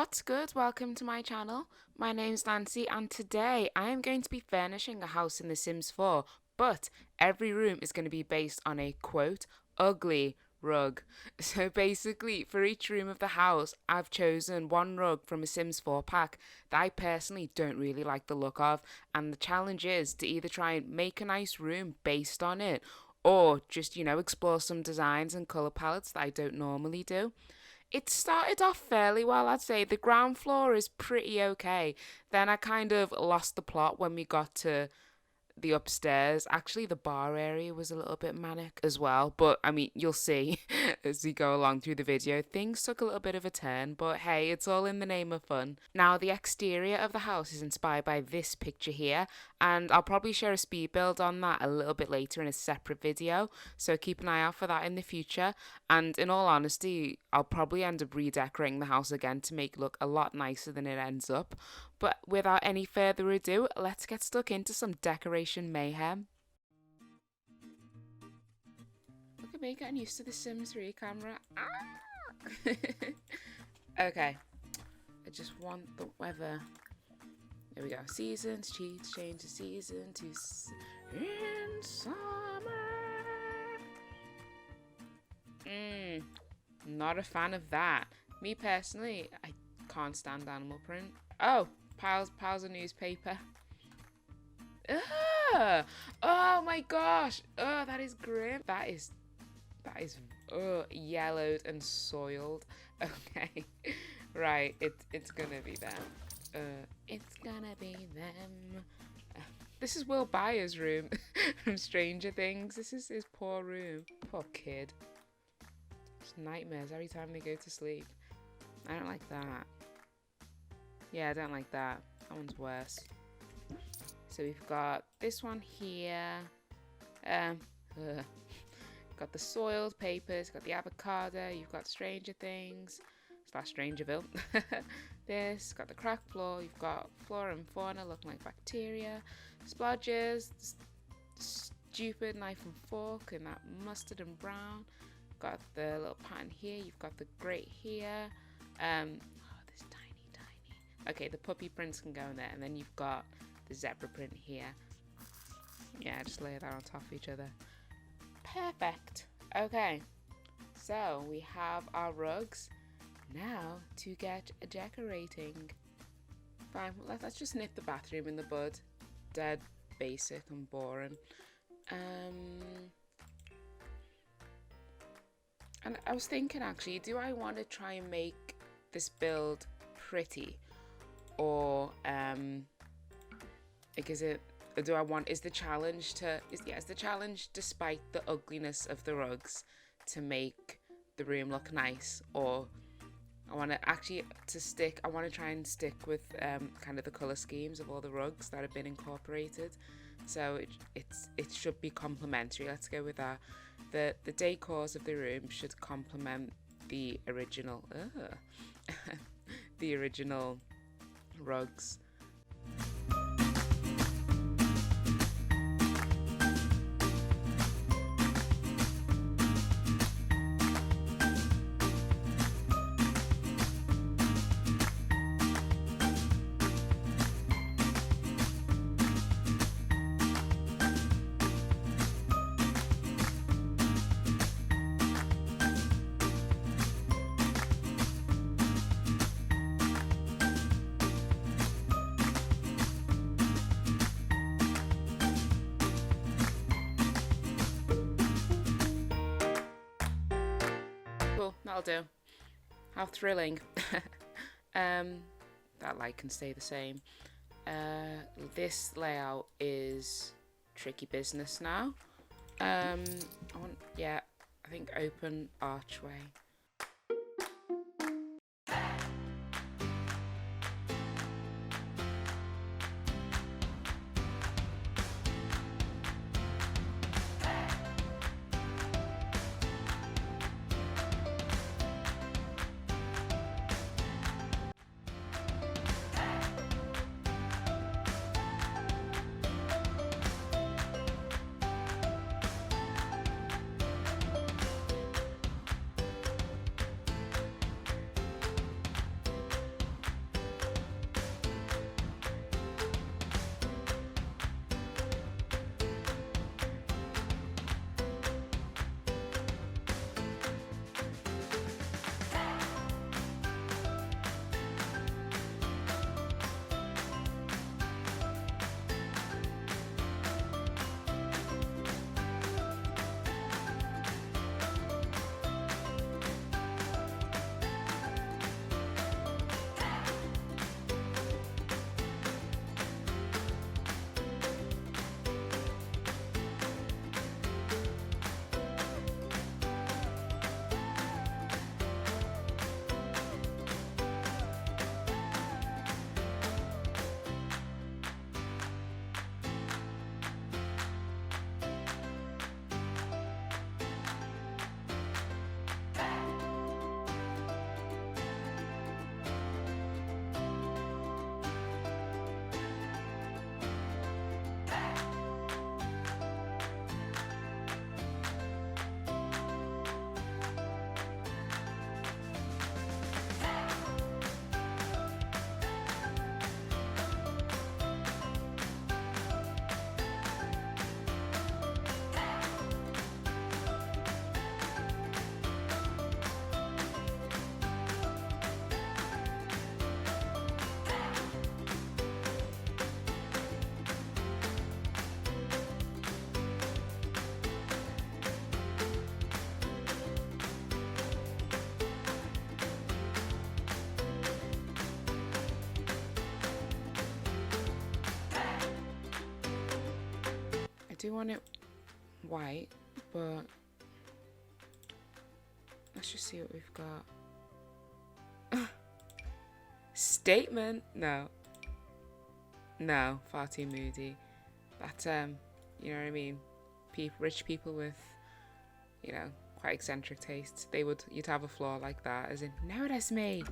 What's good? Welcome to my channel. My name's Nancy and today I am going to be furnishing a house in The Sims 4, but every room is going to be based on a quote, ugly rug. So basically for each room of the house I've chosen one rug from a Sims 4 pack that I personally don't really like the look of, and the challenge is to either try and make a nice room based on it or just, explore some designs and colour palettes that I don't normally do. It started off fairly well, I'd say. The ground floor is pretty okay. Then I kind of lost the plot when we got to the upstairs. Actually, the bar area was a little bit manic as well. But I mean, you'll see as we go along through the video, things took a little bit of a turn. But hey, it's all in the name of fun. Now, the exterior of the house is inspired by this picture here, and I'll probably share a speed build on that a little bit later in a separate video. So keep an eye out for that in the future. And in all honesty, I'll probably end up redecorating the house again to make it look a lot nicer than it ends up. But without any further ado, let's get stuck into some decoration mayhem. Look at me getting used to the Sims 3 camera. Ah! Okay, I just want the weather. There we go. Seasons, change the season to in summer. Not a fan of that. Me personally, I can't stand animal print. Oh, piles of newspaper. Ugh. Oh my gosh. Oh, that is grim. That is yellowed and soiled. Okay. Right, it's gonna be them. It's gonna be them. This is Will Byers' room from Stranger Things. This is his poor room. Poor kid. It's nightmares every time they go to sleep. I don't like that. Yeah, I don't like that. That one's worse. So we've got this one here. Got the soiled papers, got the avocado, you've got Stranger Things / Strangerville. This, got the cracked floor, you've got flora and fauna looking like bacteria, splodges, stupid knife and fork in that mustard and brown. Got the little pattern here, you've got the grate here. This tiny. Okay, the puppy prints can go in there, and then you've got the zebra print here. Yeah, just lay that on top of each other. Perfect. Okay, so we have our rugs. Now to get decorating. Fine, let's just nip the bathroom in the bud. Dead basic and boring. And I was thinking actually, do I want to try and make this build pretty, or like is the challenge despite the ugliness of the rugs to make the room look nice, or I want to try and stick with kind of the color schemes of all the rugs that have been incorporated, so it should be complementary. Let's go with that. The decors of the room should complement the original the original rugs. Cool, that'll do. How thrilling. That light can stay the same. This layout is tricky business now. I think open archway. do want it white, but let's just see what we've got. Statement? No. No, far too moody. That, you know what I mean? Rich people with, you know, quite eccentric tastes, you'd have a flaw like that, as in, no, that's me.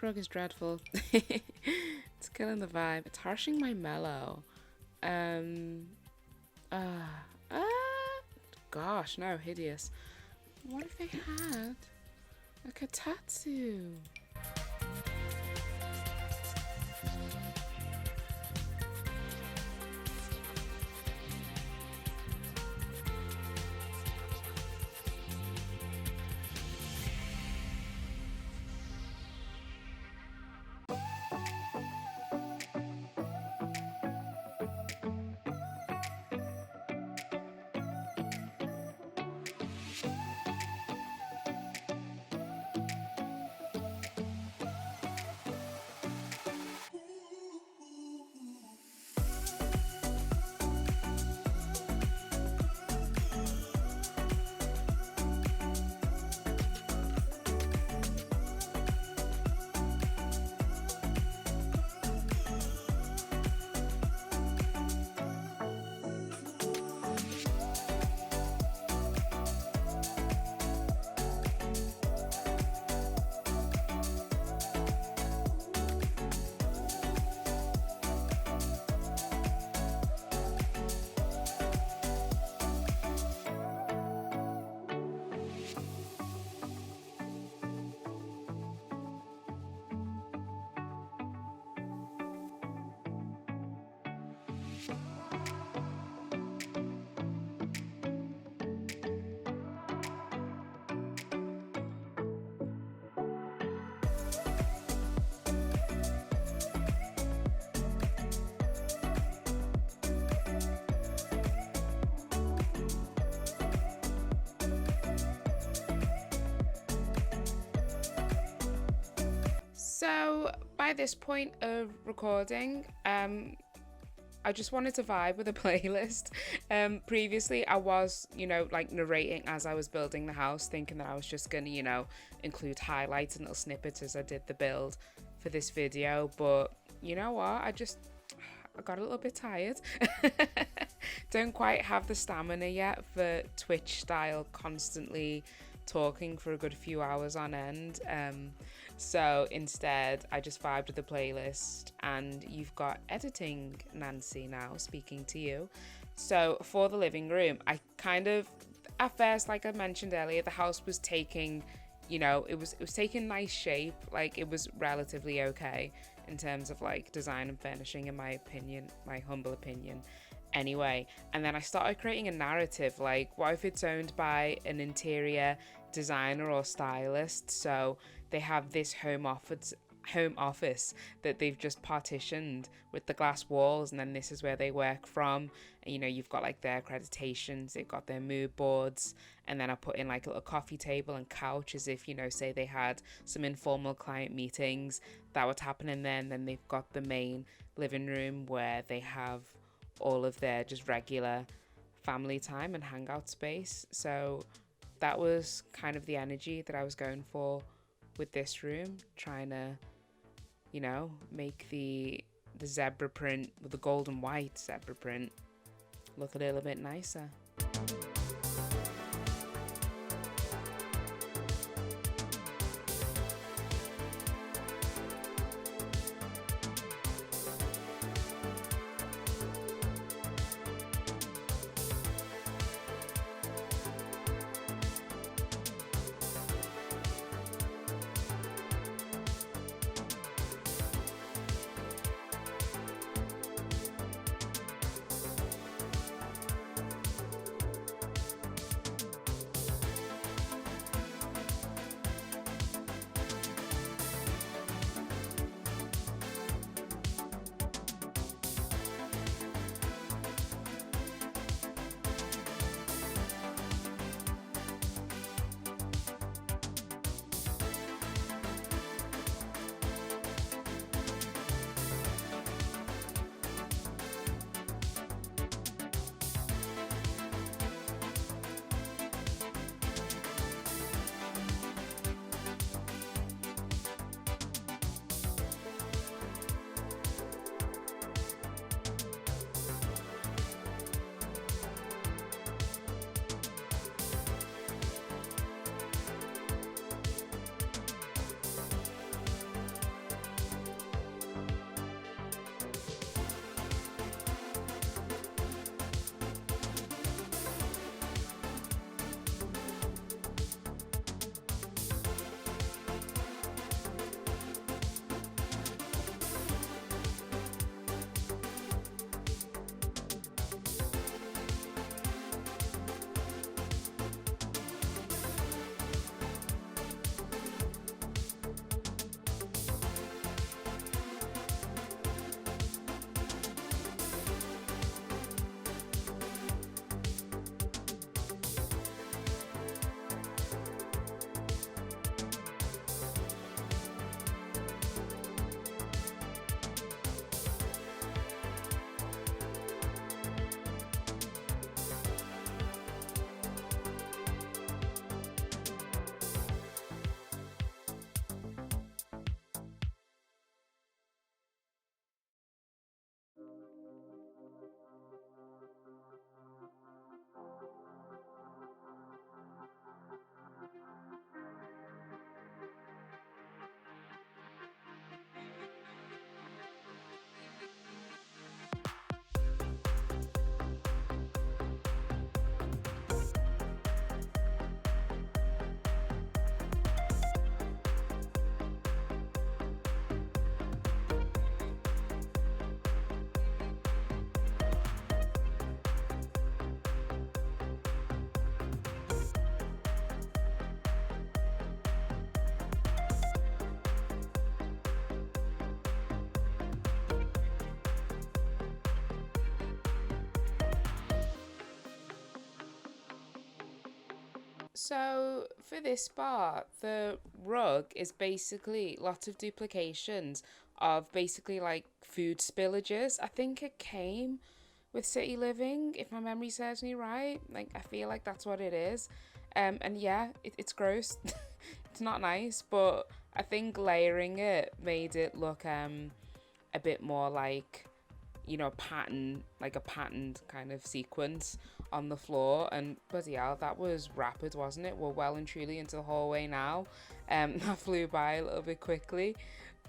Rug is dreadful. It's killing the vibe. It's harshing my mellow. Gosh, no, hideous. What if they had a katatsu? So by this point of recording, I just wanted to vibe with a playlist. Previously I was, you know, like narrating as I was building the house, thinking that I was just gonna, you know, include highlights and little snippets as I did the build for this video. But you know what? I got a little bit tired. Don't quite have the stamina yet for Twitch style constantly talking for a good few hours on end. So instead I just vibed with the playlist, and you've got editing Nancy now speaking to you. So for the living room, I kind of, at first, like I mentioned earlier, the house was taking, you know, it was taking nice shape. Like, it was relatively okay in terms of like design and furnishing, in my opinion, my humble opinion anyway. And then I started creating a narrative, like, what if it's owned by an interior designer or stylist? So they have this home home office that they've just partitioned with the glass walls, and then this is where they work from. And, you know, you've got like their accreditations, they've got their mood boards, and then I put in like a little coffee table and couch as if, you know, say they had some informal client meetings that was happening there. And then they've got the main living room where they have all of their just regular family time and hangout space. So that was kind of the energy that I was going for with this room, trying to, you know, make the zebra print, with the gold and white zebra print, look a little bit nicer. So for this bar, the rug is basically lots of duplications of basically like food spillages. I think it came with City Living, if my memory serves me right. Like, I feel like that's what it is. And yeah, it's gross. It's not nice, but I think layering it made it look a bit more like, you know, like a patterned kind of sequence on the floor. And bloody hell, that was rapid, wasn't it? We're well and truly into the hallway now. That flew by a little bit quickly,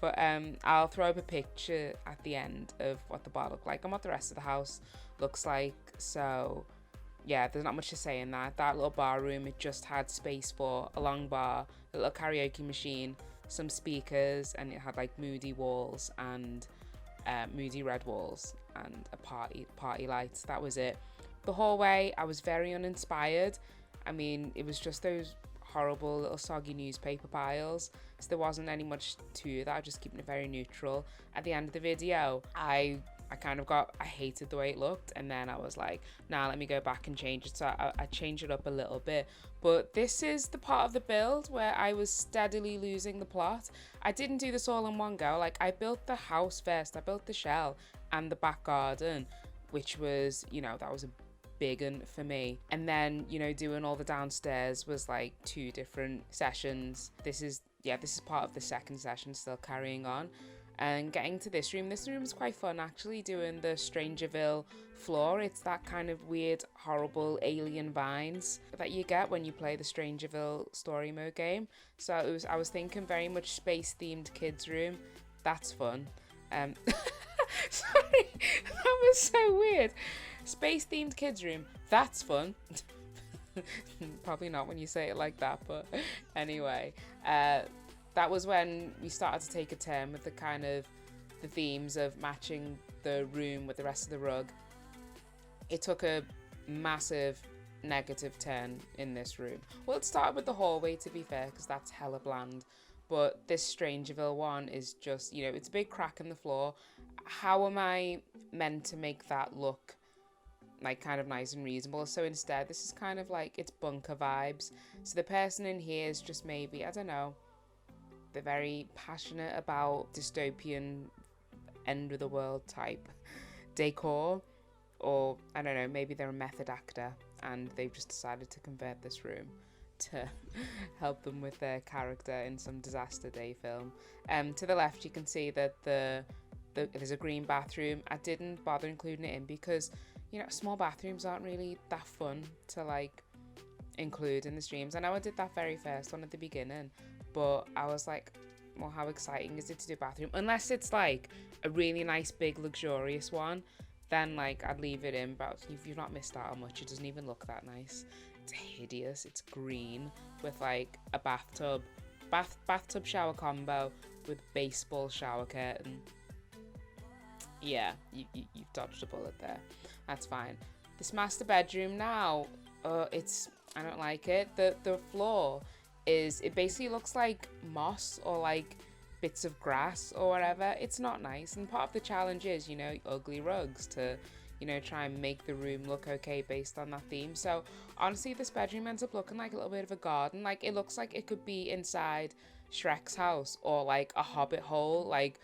but I'll throw up a picture at the end of what the bar looked like and what the rest of the house looks like. So yeah, there's not much to say in that little bar room. It just had space for a long bar, a little karaoke machine, some speakers, and it had like moody walls and moody red walls and a party lights. That was it. The hallway, I was very uninspired. I mean, it was just those horrible little soggy newspaper piles. So there wasn't any much to that, just keeping it very neutral. At the end of the video, I hated the way it looked, and then I was like, nah, let me go back and change it. So I changed it up a little bit. But this is the part of the build where I was steadily losing the plot. I didn't do this all in one go. Like, I built the house first. I built the shell and the back garden, which was, you know, that was a big one for me. And then, you know, doing all the downstairs was like 2 different sessions. This is part of the second session, still carrying on. And getting to this room is quite fun actually, doing the Strangerville floor. It's that kind of weird, horrible alien vines that you get when you play the Strangerville story mode game. So I was thinking very much space themed kids room. That's fun. Sorry, that was so weird. Space themed kids room. That's fun. Probably not when you say it like that, but anyway. That was when we started to take a turn with the themes of matching the room with the rest of the rug. It took a massive negative turn in this room. Well, it started with the hallway, to be fair, because that's hella bland. But this Strangerville one is just, you know, it's a big crack in the floor. How am I meant to make that look like kind of nice and reasonable? So instead, this is kind of like, it's bunker vibes. So the person in here is just maybe, I don't know, they're very passionate about dystopian end of the world type decor, or I don't know, maybe they're a method actor and they've just decided to convert this room to help them with their character in some disaster day film. To the left you can see that there's a green bathroom. I didn't bother including it in because, you know, small bathrooms aren't really that fun to like include in the streams. I know I did that very first one at the beginning, but I was like, well, how exciting is it to do a bathroom? Unless it's like a really nice, big, luxurious one, then like I'd leave it in. But you've not missed out on much. It doesn't even look that nice. It's hideous. It's green with like a bathtub shower combo with baseball shower curtain. Yeah, you've dodged a bullet there. That's fine. This master bedroom now, I don't like it. The floor it basically looks like moss or like bits of grass or whatever. It's not nice, and part of the challenge is, you know, ugly rugs to, you know, try and make the room look okay based on that theme. So honestly, this bedroom ends up looking like a little bit of a garden. Like, it looks like it could be inside Shrek's house or like a hobbit hole. Like,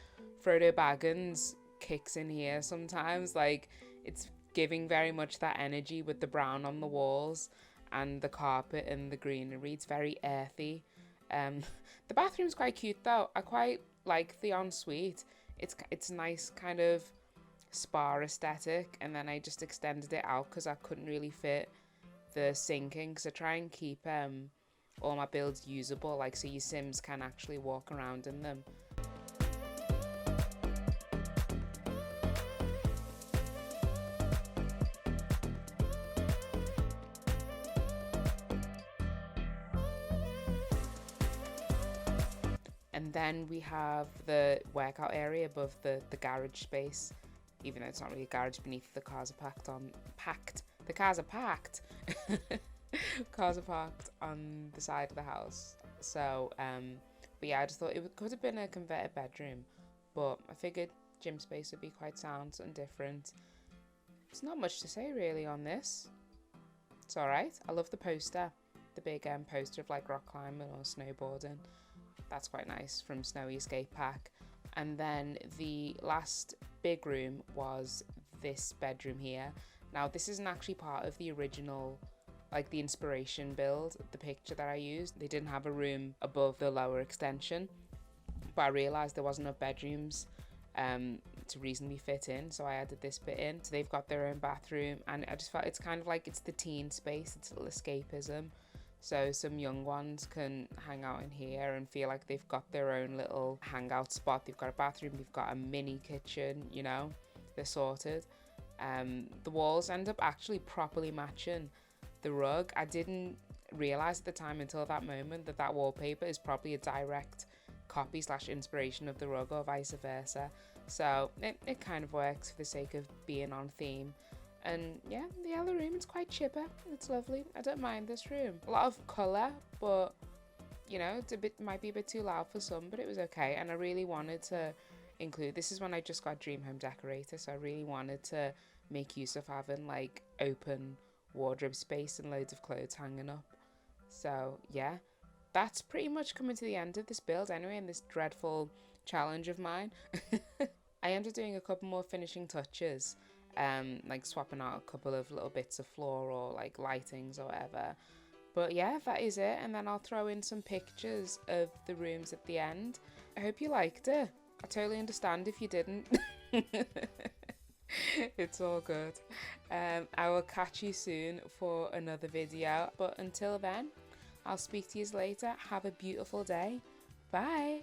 Frodo Baggins kicks in here sometimes. Like, it's giving very much that energy with the brown on the walls and the carpet and the greenery. It's very earthy. The bathroom's quite cute though. I quite like the ensuite. It's nice kind of spa aesthetic, and then I just extended it out because I couldn't really fit the sinking, because I try and keep all my builds usable, like so your Sims can actually walk around in them. And then we have the workout area above the garage space, even though it's not really a garage beneath. The cars are packed. The cars are packed. Cars are parked on the side of the house. So, but yeah, I just thought it could have been a converted bedroom, but I figured gym space would be quite sound and different. There's not much to say really on this. It's alright. I love the poster. The big poster of like rock climbing or snowboarding. That's quite nice, from Snowy Escape Pack. And then the last big room was this bedroom here. Now, this isn't actually part of the original, like the inspiration build, the picture that I used. They didn't have a room above the lower extension, but I realised there wasn't enough bedrooms to reasonably fit in, so I added this bit in. So they've got their own bathroom, and I just felt it's kind of like it's the teen space, it's a little escapism. So some young ones can hang out in here and feel like they've got their own little hangout spot. They've got a bathroom, they've got a mini kitchen, you know, they're sorted. The walls end up actually properly matching the rug. I didn't realise at the time until that moment that wallpaper is probably a direct copy / inspiration of the rug, or vice versa. So it kind of works for the sake of being on theme. And yeah, the other room is quite chipper. It's lovely. I don't mind this room. A lot of colour, but you know, might be a bit too loud for some, but it was okay. And I really wanted to include, this is when I just got Dream Home Decorator, so I really wanted to make use of having like open wardrobe space and loads of clothes hanging up. So yeah, that's pretty much coming to the end of this build anyway, and this dreadful challenge of mine. I ended up doing a couple more finishing touches, like swapping out a couple of little bits of floor or like lightings or whatever. But yeah, that is it, and then I'll throw in some pictures of the rooms at the end. I hope you liked it. I totally understand if you didn't. It's all good. I will catch you soon for another video, but until then, I'll speak to you later. Have a beautiful day. Bye.